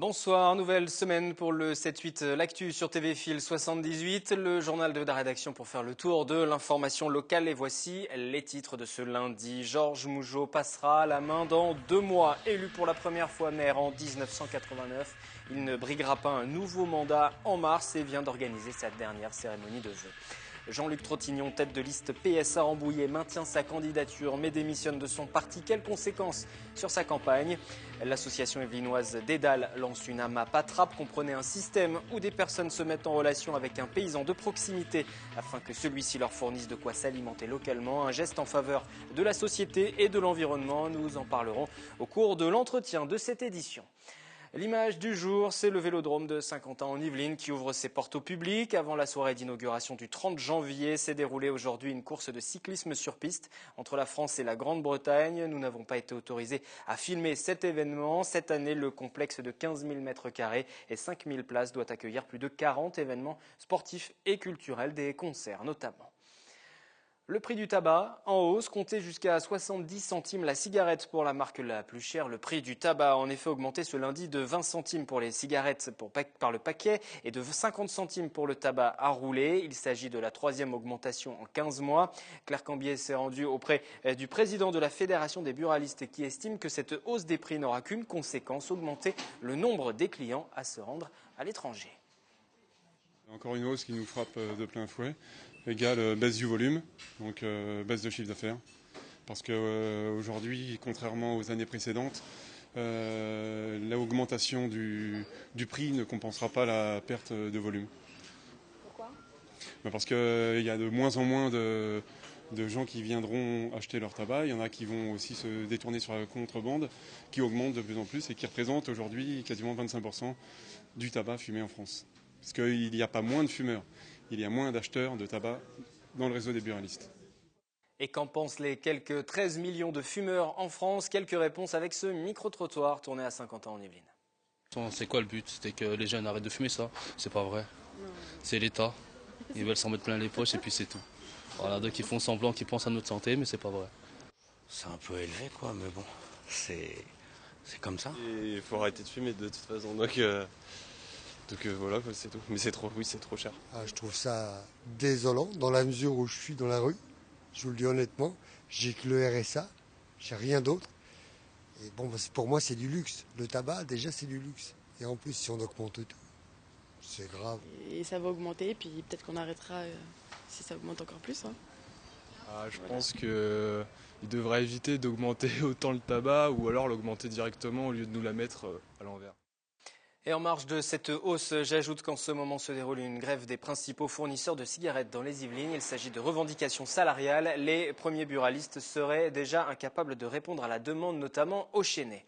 Bonsoir, nouvelle semaine pour le 7-8, l'actu sur TV Fil 78, le journal de la rédaction pour faire le tour de l'information locale. Et voici les titres de ce lundi. Georges Mougeot passera la main dans 2 mois. Élu pour la première fois maire en 1989, il ne briguera pas un nouveau mandat en mars et vient d'organiser sa dernière cérémonie de vœux. Jean-Luc Trottignon, tête de liste PS à Rambouillet, maintient sa candidature mais démissionne de son parti. Quelles conséquences sur sa campagne? L'association yvelinoise Dédale lance une AMAP Attrape, comprenait un système où des personnes se mettent en relation avec un paysan de proximité afin que celui-ci leur fournisse de quoi s'alimenter localement. Un geste en faveur de la société et de l'environnement. Nous en parlerons au cours de l'entretien de cette édition. L'image du jour, c'est le vélodrome de Saint-Quentin en Yvelines qui ouvre ses portes au public. Avant la soirée d'inauguration du 30 janvier, s'est déroulée aujourd'hui une course de cyclisme sur piste entre la France et la Grande-Bretagne. Nous n'avons pas été autorisés à filmer cet événement. Cette année, le complexe de 15 000 m² et 5 000 places doit accueillir plus de 40 événements sportifs et culturels, des concerts notamment. Le prix du tabac en hausse, compté jusqu'à 70 centimes la cigarette pour la marque la plus chère. Le prix du tabac a en effet augmenté ce lundi de 20 centimes pour les cigarettes par le paquet et de 50 centimes pour le tabac à rouler. Il s'agit de la 3e augmentation en 15 mois. Claire Cambier s'est rendue auprès du président de la Fédération des buralistes qui estime que cette hausse des prix n'aura qu'une conséquence, augmenter le nombre des clients à se rendre à l'étranger. Encore une hausse qui nous frappe de plein fouet, égale baisse du volume, donc baisse de chiffre d'affaires. Parce qu'aujourd'hui, contrairement aux années précédentes, l'augmentation du prix ne compensera pas la perte de volume. Pourquoi ? Parce qu'il y a de moins en moins de gens qui viendront acheter leur tabac. Il y en a qui vont aussi se détourner sur la contrebande, qui augmente de plus en plus et qui représente aujourd'hui quasiment 25% du tabac fumé en France. Parce qu'il n'y a pas moins de fumeurs, il y a moins d'acheteurs de tabac dans le réseau des buralistes. Et qu'en pensent les quelques 13 millions de fumeurs en France? Quelques réponses avec ce micro-trottoir tourné à Saint-Quentin en Yvelines. C'est quoi le but? C'était que les jeunes arrêtent de fumer, ça? C'est pas vrai. C'est l'État. Ils veulent s'en mettre plein les poches et puis c'est tout. Voilà, donc ils font semblant qu'ils pensent à notre santé, mais c'est pas vrai. C'est un peu élevé quoi, mais bon, c'est comme ça. Il faut arrêter de fumer de toute façon, donc voilà, quoi, c'est tout. Mais c'est trop cher. Je trouve ça désolant dans la mesure où je suis dans la rue. Je vous le dis honnêtement, j'ai que le RSA, j'ai rien d'autre. Et bon, pour moi, c'est du luxe. Le tabac, déjà, c'est du luxe. Et en plus, si on augmente tout, c'est grave. Et ça va augmenter, puis peut-être qu'on arrêtera si ça augmente encore plus. Hein. Je pense qu'il devrait éviter d'augmenter autant le tabac ou alors l'augmenter directement au lieu de nous la mettre à l'envers. Et en marge de cette hausse, j'ajoute qu'en ce moment se déroule une grève des principaux fournisseurs de cigarettes dans les Yvelines. Il s'agit de revendications salariales. Les premiers buralistes seraient déjà incapables de répondre à la demande, notamment au Chesnay.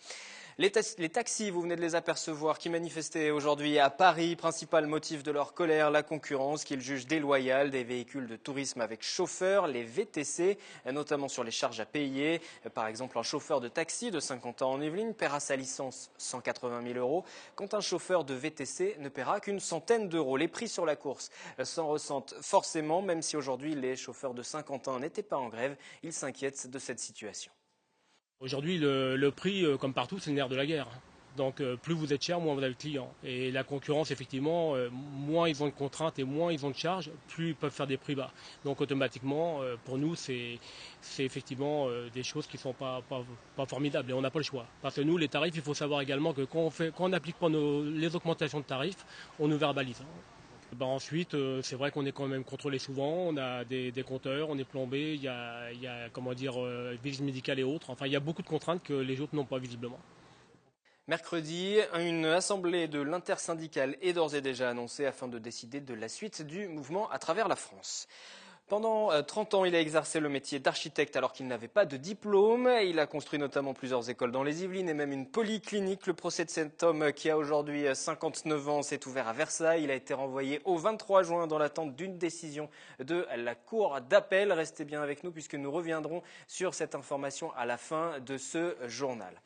Les taxis, vous venez de les apercevoir, qui manifestaient aujourd'hui à Paris. Principal motif de leur colère, la concurrence qu'ils jugent déloyale des véhicules de tourisme avec chauffeur, les VTC, notamment sur les charges à payer. Par exemple, un chauffeur de taxi de 50 ans en Yvelines paiera sa licence 180 000 €, quand un chauffeur de VTC ne paiera qu'une centaine d'euros. Les prix sur la course s'en ressentent forcément, même si aujourd'hui les chauffeurs de Saint-Quentin n'étaient pas en grève. Ils s'inquiètent de cette situation. Aujourd'hui, le prix, comme partout, c'est le nerf de la guerre. Donc plus vous êtes cher, moins vous avez de clients. Et la concurrence, effectivement, moins ils ont de contraintes et moins ils ont de charges, plus ils peuvent faire des prix bas. Donc automatiquement, pour nous, c'est effectivement des choses qui ne sont pas formidables et on n'a pas le choix. Parce que nous, les tarifs, il faut savoir également que quand on n'applique pas les augmentations de tarifs, on nous verbalise. Ensuite, c'est vrai qu'on est quand même contrôlé souvent, on a des compteurs, on est plombé, il y a visite médicale et autres. Enfin, il y a beaucoup de contraintes que les autres n'ont pas visiblement. Mercredi, une assemblée de l'intersyndicale est d'ores et déjà annoncée afin de décider de la suite du mouvement à travers la France. Pendant 30 ans, il a exercé le métier d'architecte alors qu'il n'avait pas de diplôme. Il a construit notamment plusieurs écoles dans les Yvelines et même une polyclinique. Le procès de cet homme qui a aujourd'hui 59 ans s'est ouvert à Versailles. Il a été renvoyé au 23 juin dans l'attente d'une décision de la Cour d'appel. Restez bien avec nous puisque nous reviendrons sur cette information à la fin de ce journal.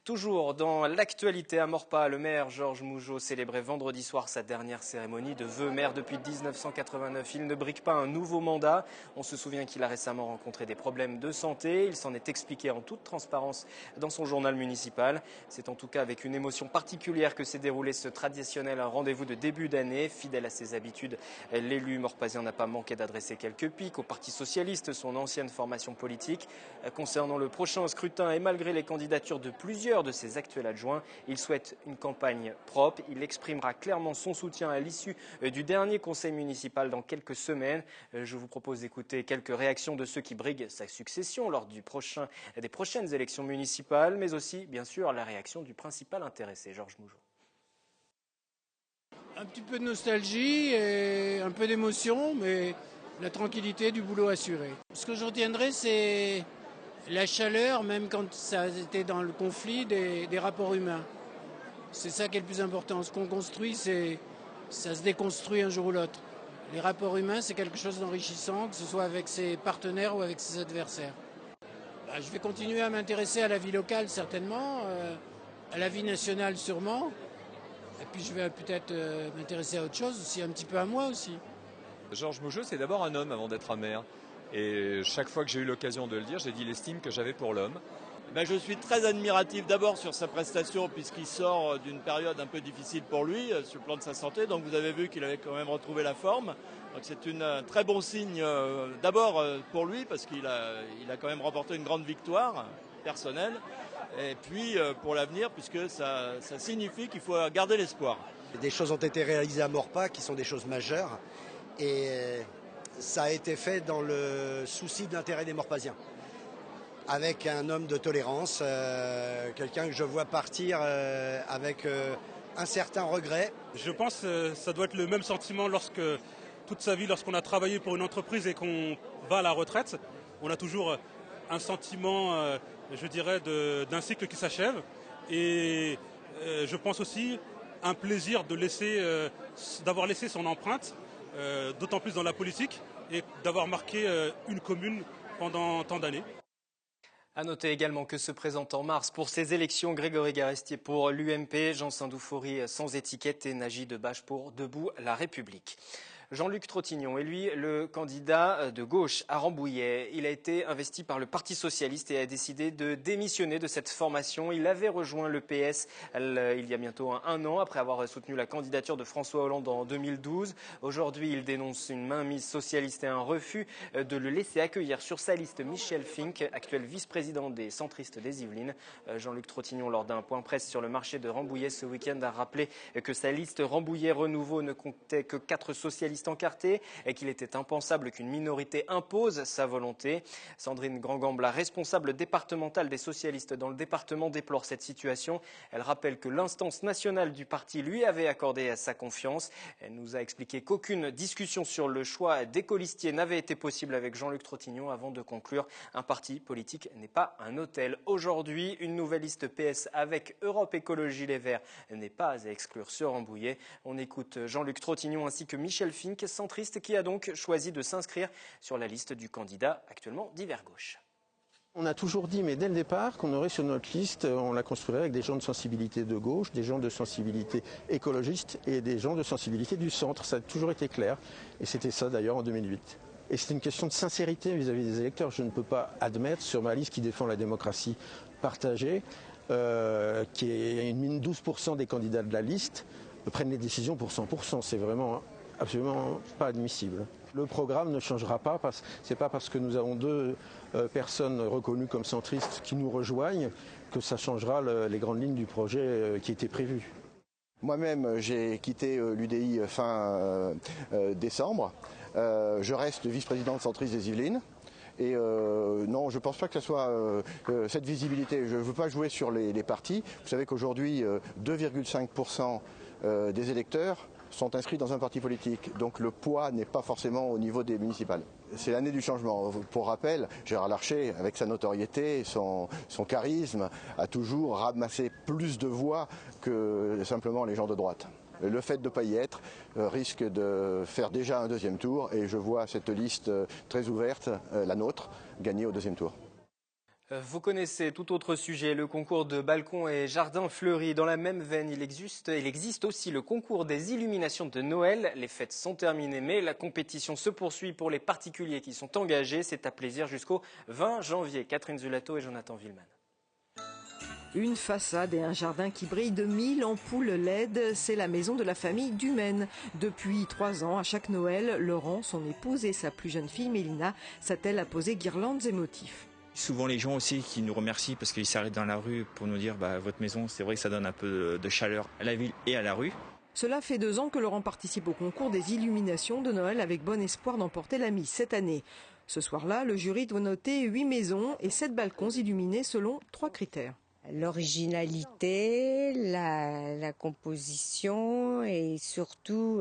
Toujours dans l'actualité à Maurepas, le maire Georges Mougeot célébrait vendredi soir sa dernière cérémonie de vœux. Maire depuis 1989, il ne brigue pas un nouveau mandat mandat. On se souvient qu'il a récemment rencontré des problèmes de santé. Il s'en est expliqué en toute transparence dans son journal municipal. C'est en tout cas avec une émotion particulière que s'est déroulé ce traditionnel rendez-vous de début d'année. Fidèle à ses habitudes, l'élu morpasien n'a pas manqué d'adresser quelques piques au Parti socialiste, son ancienne formation politique. Concernant le prochain scrutin et malgré les candidatures de plusieurs de ses actuels adjoints, il souhaite une campagne propre. Il exprimera clairement son soutien à l'issue du dernier conseil municipal dans quelques semaines. Je vous propose d'écouter quelques réactions de ceux qui briguent sa succession lors des prochaines élections municipales, mais aussi, bien sûr, la réaction du principal intéressé, Georges Mougeot. Un petit peu de nostalgie et un peu d'émotion, mais la tranquillité du boulot assuré. Ce que je retiendrai, c'est la chaleur, même quand ça était dans le conflit, des rapports humains. C'est ça qui est le plus important. Ce qu'on construit, ça se déconstruit un jour ou l'autre. Les rapports humains, c'est quelque chose d'enrichissant, que ce soit avec ses partenaires ou avec ses adversaires. Je vais continuer à m'intéresser à la vie locale, certainement, à la vie nationale, sûrement. Et puis je vais peut-être m'intéresser à autre chose aussi, un petit peu à moi aussi. Georges Mougeot, c'est d'abord un homme avant d'être un maire. Et chaque fois que j'ai eu l'occasion de le dire, j'ai dit l'estime que j'avais pour l'homme. Je suis très admiratif d'abord sur sa prestation puisqu'il sort d'une période un peu difficile pour lui sur le plan de sa santé. Donc vous avez vu qu'il avait quand même retrouvé la forme. Donc c'est un très bon signe d'abord pour lui parce qu'il a quand même remporté une grande victoire personnelle. Et puis pour l'avenir puisque ça signifie qu'il faut garder l'espoir. Des choses ont été réalisées à Maurepas qui sont des choses majeures et ça a été fait dans le souci de l'intérêt des Maurepasiens. Avec un homme de tolérance, quelqu'un que je vois partir avec un certain regret. Je pense que ça doit être le même sentiment toute sa vie, lorsqu'on a travaillé pour une entreprise et qu'on va à la retraite. On a toujours un sentiment, je dirais, d'un cycle qui s'achève. Et je pense aussi un plaisir d'avoir laissé son empreinte, d'autant plus dans la politique, et d'avoir marqué une commune pendant tant d'années. À noter également que se présente en mars pour ces élections Grégory Garestier pour l'UMP, Jean Saint-Doufoury sans étiquette et Nagy Debache pour Debout la République. Jean-Luc Trottignon est lui le candidat de gauche à Rambouillet. Il a été investi par le Parti socialiste et a décidé de démissionner de cette formation. Il avait rejoint le PS il y a bientôt un an après avoir soutenu la candidature de François Hollande en 2012. Aujourd'hui, il dénonce une mainmise socialiste et un refus de le laisser accueillir sur sa liste Michel Fink, actuel vice-président des centristes des Yvelines. Jean-Luc Trottignon, lors d'un point presse sur le marché de Rambouillet ce week-end, a rappelé que sa liste Rambouillet Renouveau ne comptait que 4 socialistes encartés et qu'il était impensable qu'une minorité impose sa volonté. Sandrine Grandgambe, la responsable départementale des socialistes dans le département, déplore cette situation. Elle rappelle que l'instance nationale du parti lui avait accordé sa confiance. Elle nous a expliqué qu'aucune discussion sur le choix des colistiers n'avait été possible avec Jean-Luc Trottignon avant de conclure: un parti politique n'est pas un hôtel. Aujourd'hui, une nouvelle liste PS avec Europe Écologie Les Verts n'est pas à exclure sur Rambouillet. On écoute Jean-Luc Trottignon ainsi que Michel Fink, centriste, qui a donc choisi de s'inscrire sur la liste du candidat actuellement d'hiver gauche. On a toujours dit, mais dès le départ, qu'on aurait sur notre liste, on la construirait avec des gens de sensibilité de gauche, des gens de sensibilité écologiste et des gens de sensibilité du centre. Ça a toujours été clair. Et c'était ça d'ailleurs en 2008. Et c'est une question de sincérité vis-à-vis des électeurs. Je ne peux pas admettre sur ma liste qui défend la démocratie partagée, qui est une mine 12% des candidats de la liste, prennent les décisions pour 100%. C'est vraiment absolument pas admissible. Le programme ne changera pas, c'est pas parce que nous avons 2 personnes reconnues comme centristes qui nous rejoignent que ça changera les grandes lignes du projet qui était prévu. Moi-même, j'ai quitté l'UDI fin décembre. Je reste vice-président centriste des Yvelines. Et non, je ne pense pas que ce soit cette visibilité. Je ne veux pas jouer sur les partis. Vous savez qu'aujourd'hui, 2,5% des électeurs sont inscrits dans un parti politique. Donc le poids n'est pas forcément au niveau des municipales. C'est l'année du changement. Pour rappel, Gérard Larcher, avec sa notoriété, son charisme, a toujours ramassé plus de voix que simplement les gens de droite. Le fait de ne pas y être risque de faire déjà un 2e tour et je vois cette liste très ouverte, la nôtre, gagner au 2e tour. Vous connaissez tout autre sujet, le concours de balcons et jardins fleuris. Dans la même veine, il existe aussi le concours des illuminations de Noël. Les fêtes sont terminées, mais la compétition se poursuit pour les particuliers qui sont engagés. C'est à plaisir jusqu'au 20 janvier. Catherine Zulato et Jonathan Villeman. Une façade et un jardin qui brillent de 1000 ampoules LED, c'est la maison de la famille Dumaine. Depuis 3 ans, à chaque Noël, Laurent, son épouse et sa plus jeune fille Mélina s'attellent à poser guirlandes et motifs. Souvent les gens aussi qui nous remercient parce qu'ils s'arrêtent dans la rue pour nous dire votre maison, c'est vrai que ça donne un peu de chaleur à la ville et à la rue. Cela fait 2 ans que Laurent participe au concours des illuminations de Noël avec bon espoir d'emporter la mise cette année. Ce soir-là, le jury doit noter 8 maisons et 7 balcons illuminés selon 3 critères. L'originalité, la composition et surtout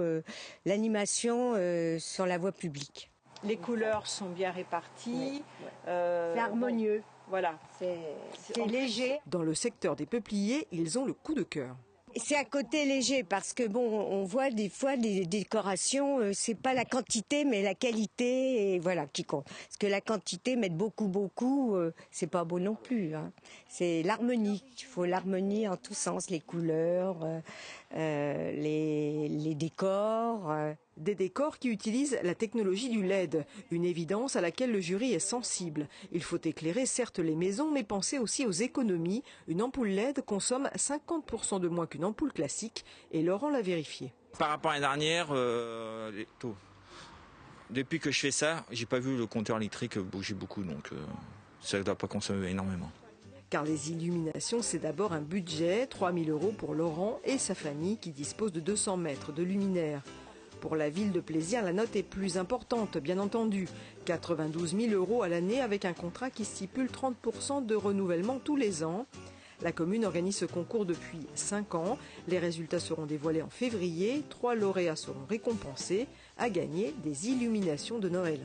l'animation sur la voie publique. Les couleurs sont bien réparties. C'est harmonieux. Voilà, c'est léger. Dans le secteur des peupliers, ils ont le coup de cœur. C'est à côté léger parce que on voit des fois des décorations, c'est pas la quantité mais la qualité et voilà qui compte. Parce que la quantité, mettre beaucoup, c'est pas beau non plus. Hein. C'est l'harmonie. Il faut l'harmonie en tous sens, les couleurs, les décors. Des décors qui utilisent la technologie du LED, une évidence à laquelle le jury est sensible. Il faut éclairer certes les maisons, mais penser aussi aux économies. Une ampoule LED consomme 50% de moins qu'une ampoule classique, et Laurent l'a vérifié. Par rapport à l'année dernière, depuis que je fais ça, j'ai pas vu le compteur électrique bouger beaucoup, donc ça ne doit pas consommer énormément. Car les illuminations, c'est d'abord un budget, 3 000 € pour Laurent et sa famille qui dispose de 200 mètres de luminaires. Pour la ville de Plaisir, la note est plus importante, bien entendu. 92 000 € à l'année avec un contrat qui stipule 30% de renouvellement tous les ans. La commune organise ce concours depuis 5 ans. Les résultats seront dévoilés en février. 3 lauréats seront récompensés à gagner des illuminations de Noël.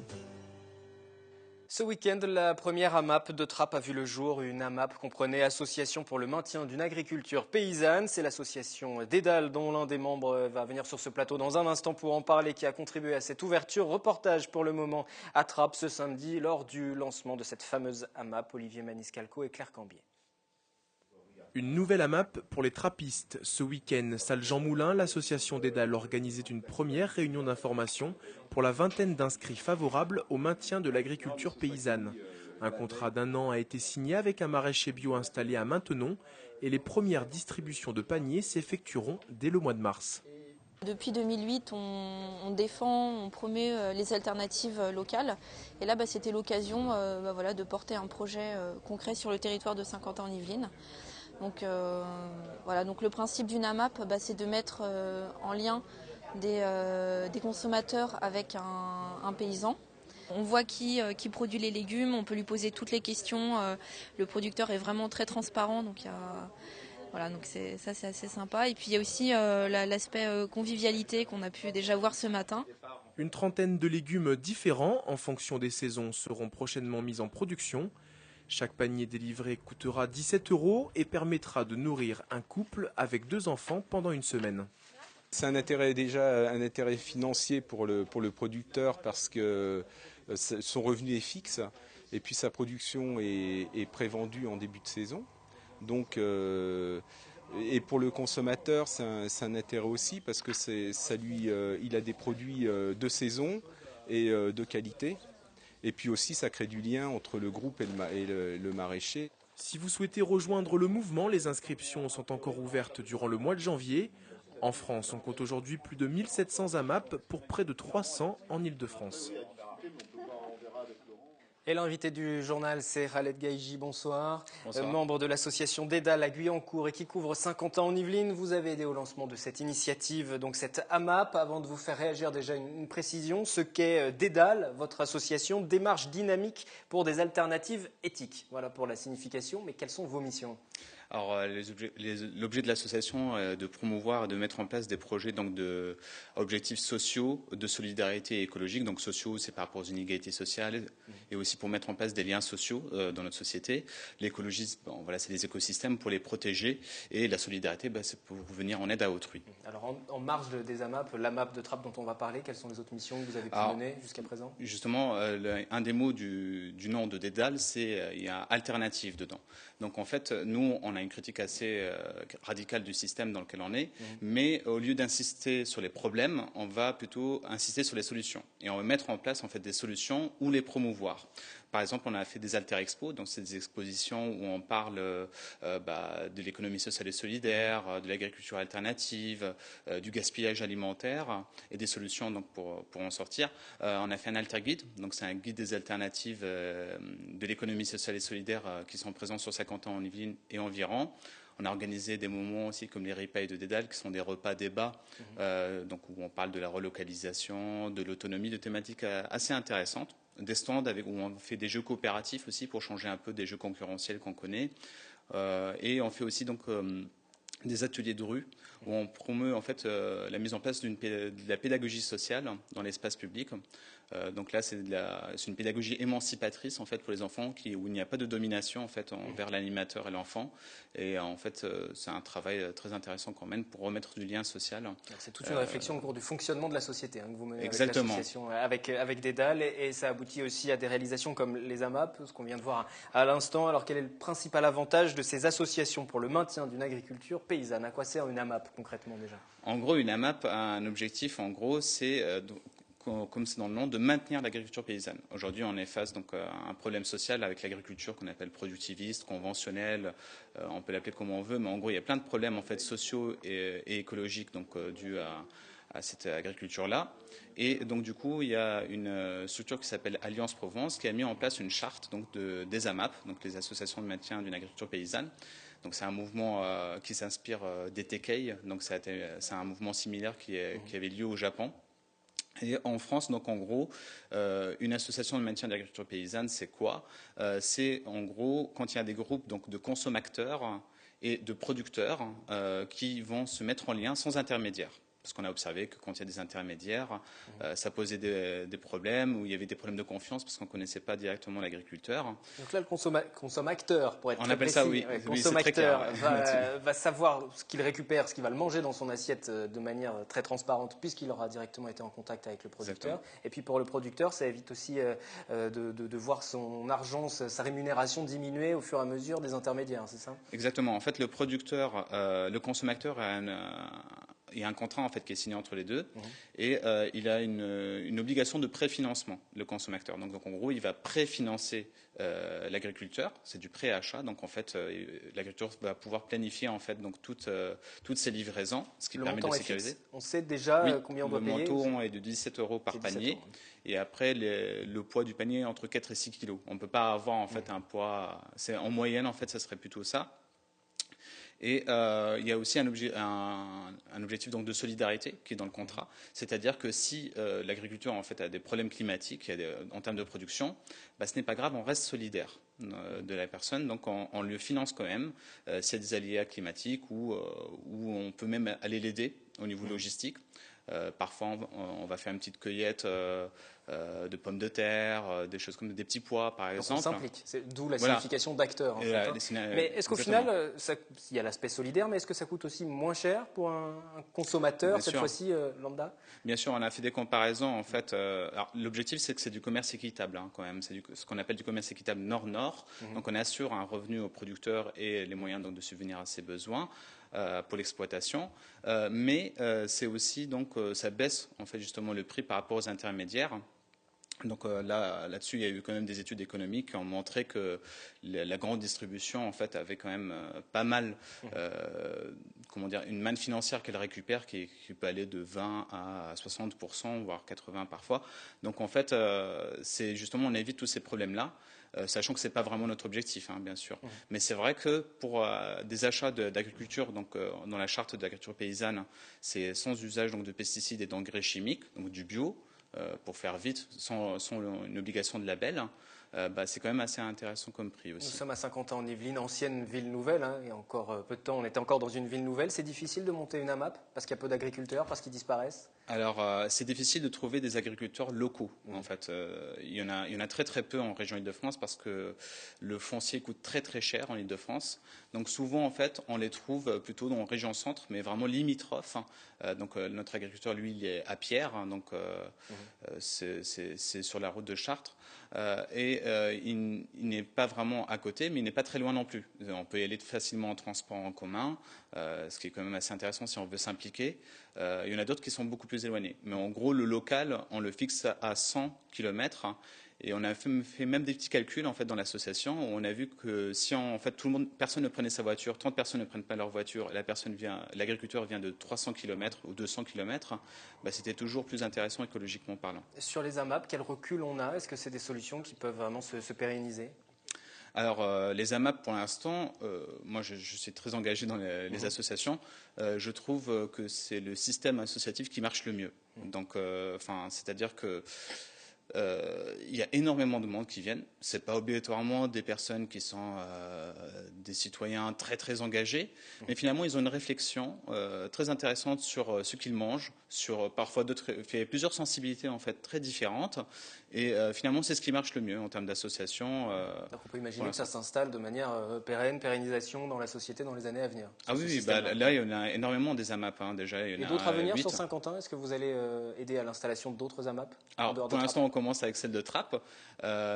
Ce week-end, la première AMAP de Trappes a vu le jour. Une AMAP comprenait Association pour le maintien d'une agriculture paysanne. C'est l'association Dédale dont l'un des membres va venir sur ce plateau dans un instant pour en parler, qui a contribué à cette ouverture. Reportage pour le moment à Trappes ce samedi lors du lancement de cette fameuse AMAP. Olivier Maniscalco et Claire Cambier. Une nouvelle AMAP pour les trappistes. Ce week-end, salle Jean Moulin, l'association Dédale organisait une première réunion d'information pour la vingtaine d'inscrits favorables au maintien de l'agriculture paysanne. Un contrat d'1 an a été signé avec un maraîcher bio installé à Maintenon et les premières distributions de paniers s'effectueront dès le mois de mars. Depuis 2008, on défend, on promeut les alternatives locales. Et là, c'était l'occasion de porter un projet concret sur le territoire de Saint-Quentin-en-Yvelines. Donc le principe d'une AMAP, c'est de mettre en lien des consommateurs avec un paysan. On voit qui produit les légumes, on peut lui poser toutes les questions. Le producteur est vraiment très transparent, donc c'est assez sympa. Et puis il y a aussi l'aspect convivialité qu'on a pu déjà voir ce matin. Une trentaine de légumes différents en fonction des saisons seront prochainement mis en production. Chaque panier délivré coûtera 17 € et permettra de nourrir un couple avec 2 enfants pendant une semaine. C'est un intérêt financier pour le producteur parce que son revenu est fixe et puis sa production est prévendue en début de saison. Donc, et pour le consommateur, c'est un intérêt aussi parce que il a des produits de saison et de qualité. Et puis aussi, ça crée du lien entre le groupe et le maraîcher. Si vous souhaitez rejoindre le mouvement, les inscriptions sont encore ouvertes durant le mois de janvier. En France, on compte aujourd'hui plus de 1700 AMAP pour près de 300 en Ile-de-France. Et l'invité du journal, c'est Khaled Gaïji. Bonsoir. Bonsoir. Membre de l'association Dédale à Guyancourt et qui couvre Saint-Quentin-en-Yvelines. Vous avez aidé au lancement de cette initiative, donc cette AMAP. Avant de vous faire réagir, déjà une précision. Ce qu'est Dédale, votre association, démarche dynamique pour des alternatives éthiques. Voilà pour la signification. Mais quelles sont vos missions ? Alors, l'objet de l'association est de promouvoir et de mettre en place des projets donc, à objectifs sociaux, de solidarité et écologique. Donc, sociaux, c'est par rapport aux inégalités sociales et aussi pour mettre en place des liens sociaux dans notre société. L'écologie, bon, voilà, c'est les écosystèmes pour les protéger et la solidarité, c'est pour venir en aide à autrui. Alors, en marge des AMAP, l'AMAP de Trappes dont on va parler, quelles sont les autres missions que vous avez pu mener jusqu'à présent? Justement, un des mots du nom de Dédale, c'est il y a alternative dedans. Donc en fait, nous, on a une critique assez radicale du système dans lequel on est, mais au lieu d'insister sur les problèmes, on va plutôt insister sur les solutions. Et on va mettre en place en fait des solutions ou les promouvoir. Par exemple, on a fait des Alter Expo, donc c'est des expositions où on parle de l'économie sociale et solidaire, de l'agriculture alternative, du gaspillage alimentaire et des solutions donc, pour en sortir. On a fait un Alter Guide, donc c'est un guide des alternatives de l'économie sociale et solidaire qui sont présents sur 50 ans en Yvelines et environ. On a organisé des moments aussi comme les repas de Dédale, qui sont des repas débats, donc où on parle de la relocalisation, de l'autonomie, de thématiques assez intéressantes. Des stands où on fait des jeux coopératifs aussi pour changer un peu des jeux concurrentiels qu'on connaît. Et on fait aussi donc des ateliers de rue où on promeut en fait la mise en place de la pédagogie sociale dans l'espace public. Donc là, c'est une pédagogie émancipatrice en fait pour les enfants où il n'y a pas de domination en fait envers l'animateur et l'enfant. Et en fait, c'est un travail très intéressant qu'on mène pour remettre du lien social. C'est toute une réflexion au cours du fonctionnement de la société que vous menez exactement. avec l'association, avec Dédale, et ça aboutit aussi à des réalisations comme les AMAP, ce qu'on vient de voir à l'instant. Alors quel est le principal avantage de ces associations pour le maintien d'une agriculture paysanne? À quoi sert une AMAP concrètement déjà? En gros, une AMAP a un objectif, en gros, c'est comme c'est dans le nom, de maintenir l'agriculture paysanne. Aujourd'hui, on est face donc, à un problème social avec l'agriculture qu'on appelle productiviste, conventionnelle, on peut l'appeler comme on veut, mais en gros, il y a plein de problèmes en fait, sociaux et écologiques donc, dus à cette agriculture-là. Et donc, du coup, il y a une structure qui s'appelle Alliance Provence qui a mis en place une charte donc, des AMAP, donc les associations de maintien d'une agriculture paysanne. Donc c'est un mouvement qui s'inspire des Tekkei, donc c'est un mouvement similaire qui avait lieu au Japon. Et en France, donc en gros, une association de maintien de l'agriculture paysanne, c'est quoi? C'est en gros quand il y a des groupes donc, de consommateurs et de producteurs qui vont se mettre en lien sans intermédiaire. Parce qu'on a observé que quand il y a des intermédiaires, ça posait des problèmes, ou il y avait des problèmes de confiance parce qu'on ne connaissait pas directement l'agriculteur. Donc là, le consommateur, pour être on très appelle précis, ça, oui. Le consommateur va savoir ce qu'il récupère, ce qu'il va le manger dans son assiette de manière très transparente, puisqu'il aura directement été en contact avec le producteur. Exactement. Et puis pour le producteur, ça évite aussi de voir son argent, sa rémunération diminuer au fur et à mesure des intermédiaires, c'est ça? Exactement. En fait, le producteur, le consommateur il y a un contrat en fait qui est signé entre les deux et il a une obligation de préfinancement, le consommateur. Donc en gros, il va préfinancer l'agriculteur, c'est du préachat. Donc en fait, l'agriculteur va pouvoir planifier en fait donc toutes ses livraisons, ce qui permet de sécuriser. On sait déjà combien on doit payer. Le montant est de 17 € par panier. Et après, le poids du panier est entre 4 et 6 kilos. On ne peut pas avoir en fait un poids. En moyenne, en fait, ça serait plutôt ça. Et il y a aussi un objectif donc, de solidarité qui est dans le contrat, c'est-à-dire que si l'agriculteur en fait, a des problèmes climatiques en termes de production, ce n'est pas grave, on reste solidaire de la personne, donc on le finance quand même s'il y a des aléas climatiques ou on peut même aller l'aider au niveau logistique. Parfois, on va faire une petite cueillette de pommes de terre, des choses comme des petits pois, par exemple. On s'implique, d'où la signification d'acteur. En fait, mais est-ce qu'au final, il y a l'aspect solidaire, mais est-ce que ça coûte aussi moins cher pour un consommateur, bien cette fois-ci lambda? Bien sûr, on a fait des comparaisons. En fait, l'objectif, c'est que c'est du commerce équitable, quand même. C'est ce qu'on appelle du commerce équitable nord-nord. Donc, on assure un revenu aux producteurs et les moyens donc, de subvenir à ses besoins. Pour l'exploitation, mais c'est aussi donc ça baisse en fait justement le prix par rapport aux intermédiaires. Donc là-dessus, il y a eu quand même des études économiques qui ont montré que la grande distribution en fait avait quand même pas mal, une manne financière qu'elle récupère qui peut aller de 20 à 60%, voire 80% parfois. Donc en fait, c'est justement on évite tous ces problèmes-là. Sachant que ce n'est pas vraiment notre objectif, bien sûr. Mais c'est vrai que pour des achats d'agriculture, donc dans la charte de l'agriculture paysanne, c'est sans usage donc, de pesticides et d'engrais chimiques, donc du bio, pour faire vite, sans une obligation de label. c'est quand même assez intéressant comme prix aussi. Nous sommes à Saint-Quentin-en-Yvelines, ancienne ville nouvelle, il y a encore peu de temps, on était encore dans une ville nouvelle. C'est difficile de monter une AMAP parce qu'il y a peu d'agriculteurs, parce qu'ils disparaissent? Alors, c'est difficile de trouver des agriculteurs locaux. En fait, il y en a très très peu en région Île-de-France parce que le foncier coûte très très cher en Île-de-France. Donc souvent, en fait, on les trouve plutôt dans la région centre, mais vraiment limitrophes. Donc notre agriculteur, lui, il est à Pierre, c'est sur la route de Chartres. Il n'est pas vraiment à côté, mais il n'est pas très loin non plus. On peut y aller facilement en transport en commun, ce qui est quand même assez intéressant si on veut s'impliquer. Il y en a d'autres qui sont beaucoup plus éloignés. Mais en gros, le local, on le fixe à 100 km. Et on a fait même des petits calculs en fait dans l'association où on a vu que si personne ne prenait sa voiture, 30 personnes ne prennent pas leur voiture, et l'agriculteur vient de 300 km ou 200 km, c'était toujours plus intéressant écologiquement parlant. Sur les AMAP, quel recul on a? Est-ce que c'est des solutions qui peuvent vraiment se pérenniser? Alors, les AMAP, pour l'instant, moi je suis très engagé dans les associations. Je trouve que c'est le système associatif qui marche le mieux. Donc, c'est-à-dire que il y a énormément de monde qui viennent. Ce n'est pas obligatoirement des personnes qui sont des citoyens très très engagés, mais finalement ils ont une réflexion très intéressante sur ce qu'ils mangent, sur parfois il y a plusieurs sensibilités en fait très différentes, et finalement c'est ce qui marche le mieux en termes d'association. Donc on peut imaginer que ça s'installe de manière pérennisation dans la société dans les années à venir. Ah oui, là il y en a énormément des AMAP déjà. Il y en a d'autres à venir 8. sur Saint-Quentin? Est-ce que vous allez aider à l'installation d'autres AMAP? Alors pour l'instant on commence avec celle de Trappes,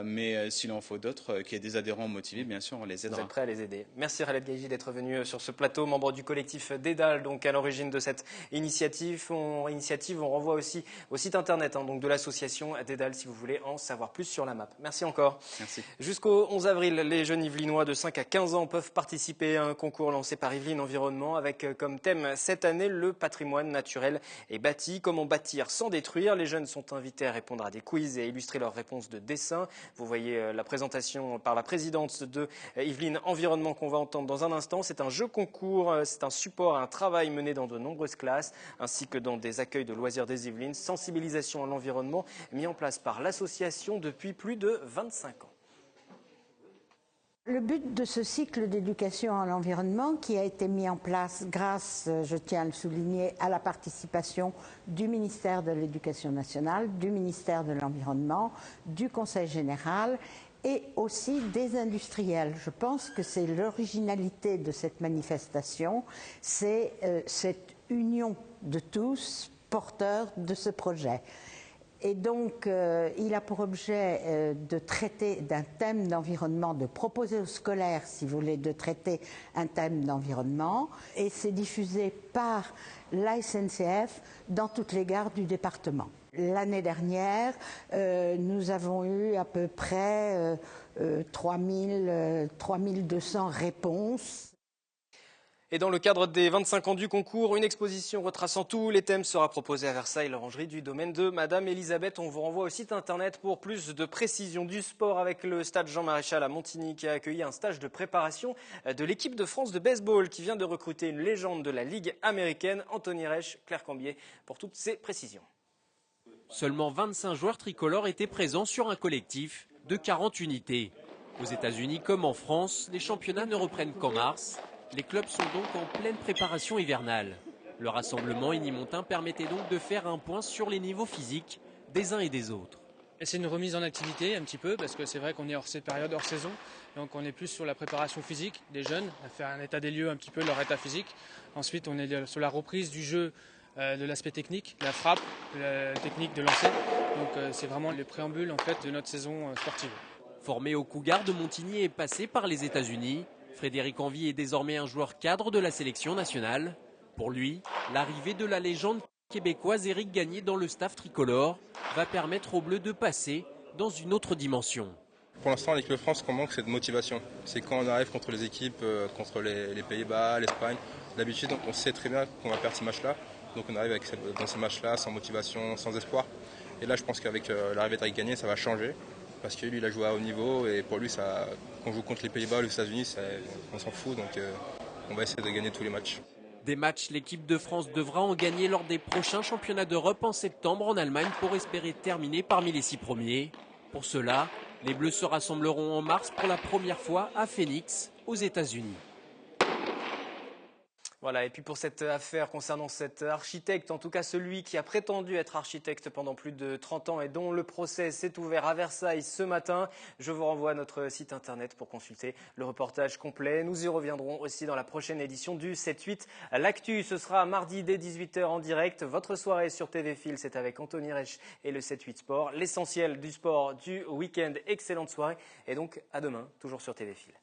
mais s'il en faut d'autres, qu'il y ait des adhérents motivés, bien sûr, on les aidera. Vous êtes prêts à les aider. Merci Khaled Gaïji d'être venu sur ce plateau, membre du collectif Dédale, donc à l'origine de cette initiative. On renvoie aussi au site internet donc de l'association Dédale si vous voulez en savoir plus sur la map. Merci encore. Merci. Jusqu'au 11 avril, les jeunes Yvelinois de 5 à 15 ans peuvent participer à un concours lancé par Yvelines Environnement avec comme thème cette année le patrimoine naturel et bâti. Comment bâtir sans détruire? Les jeunes sont invités à répondre à des quiz et à illustrer leurs réponses de dessin. Vous voyez la présentation par la présidente de Yvelines Environnement qu'on va entendre dans un instant. C'est un jeu concours, c'est un support à un travail mené dans de nombreuses classes ainsi que dans des accueils de loisirs des Yvelines. Sensibilisation à l'environnement mis en place par l'association depuis plus de 25 ans. Le but de ce cycle d'éducation à l'environnement qui a été mis en place grâce, je tiens à le souligner, à la participation du ministère de l'Éducation nationale, du ministère de l'Environnement, du Conseil général et aussi des industriels. Je pense que c'est l'originalité de cette manifestation, c'est cette union de tous porteurs de ce projet. Et donc, il a pour objet de traiter d'un thème d'environnement, de proposer aux scolaires, si vous voulez, de traiter un thème d'environnement. Et c'est diffusé par la SNCF dans toutes les gares du département. L'année dernière, nous avons eu à peu près 3200 réponses. Et dans le cadre des 25 ans du concours, une exposition retraçant tous les thèmes sera proposée à Versailles, l'orangerie du domaine de Madame Elisabeth. On vous renvoie au site internet pour plus de précisions du sport avec le stade Jean Maréchal à Montigny qui a accueilli un stage de préparation de l'équipe de France de baseball qui vient de recruter une légende de la Ligue américaine, Anthony Reich, Claire Cambier, pour toutes ces précisions. Seulement 25 joueurs tricolores étaient présents sur un collectif de 40 unités. Aux États-Unis comme en France, les championnats ne reprennent qu'en mars. Les clubs sont donc en pleine préparation hivernale. Le rassemblement Inimontin permettait donc de faire un point sur les niveaux physiques des uns et des autres. C'est une remise en activité un petit peu parce que c'est vrai qu'on est hors cette période hors saison. Donc on est plus sur la préparation physique des jeunes, à faire un état des lieux un petit peu de leur état physique. Ensuite on est sur la reprise du jeu, de l'aspect technique, la frappe, la technique de lancer. Donc c'est vraiment le préambule en fait de notre saison sportive. Formé au Cougar de Montigny et passé par les États-Unis, Frédéric Envie est désormais un joueur cadre de la sélection nationale. Pour lui, l'arrivée de la légende québécoise Éric Gagné dans le staff tricolore va permettre aux Bleus de passer dans une autre dimension. Pour l'instant, l'équipe de France, ce qu'on manque, c'est de motivation. C'est quand on arrive contre les équipes, contre les Pays-Bas, l'Espagne. D'habitude, on sait très bien qu'on va perdre ces matchs-là. Donc on arrive dans ces matchs-là sans motivation, sans espoir. Et là, je pense qu'avec l'arrivée d'Éric Gagné, ça va changer. Parce que lui, il a joué à haut niveau et pour lui, quand on joue contre les Pays-Bas ou les États-Unis, on s'en fout. Donc on va essayer de gagner tous les matchs. Des matchs, l'équipe de France devra en gagner lors des prochains championnats d'Europe en septembre en Allemagne pour espérer terminer parmi les 6 premiers. Pour cela, Les Bleus se rassembleront en mars pour la première fois à Phoenix, aux États-Unis. Voilà, et puis pour cette affaire concernant cet architecte, en tout cas celui qui a prétendu être architecte pendant plus de 30 ans et dont le procès s'est ouvert à Versailles ce matin, je vous renvoie à notre site internet pour consulter le reportage complet. Nous y reviendrons aussi dans la prochaine édition du 7-8. L'actu, ce sera mardi dès 18h en direct. Votre soirée sur TV Fil, c'est avec Anthony Reich et le 7-8 Sport. L'essentiel du sport du week-end. Excellente soirée et donc à demain, toujours sur TV Fil.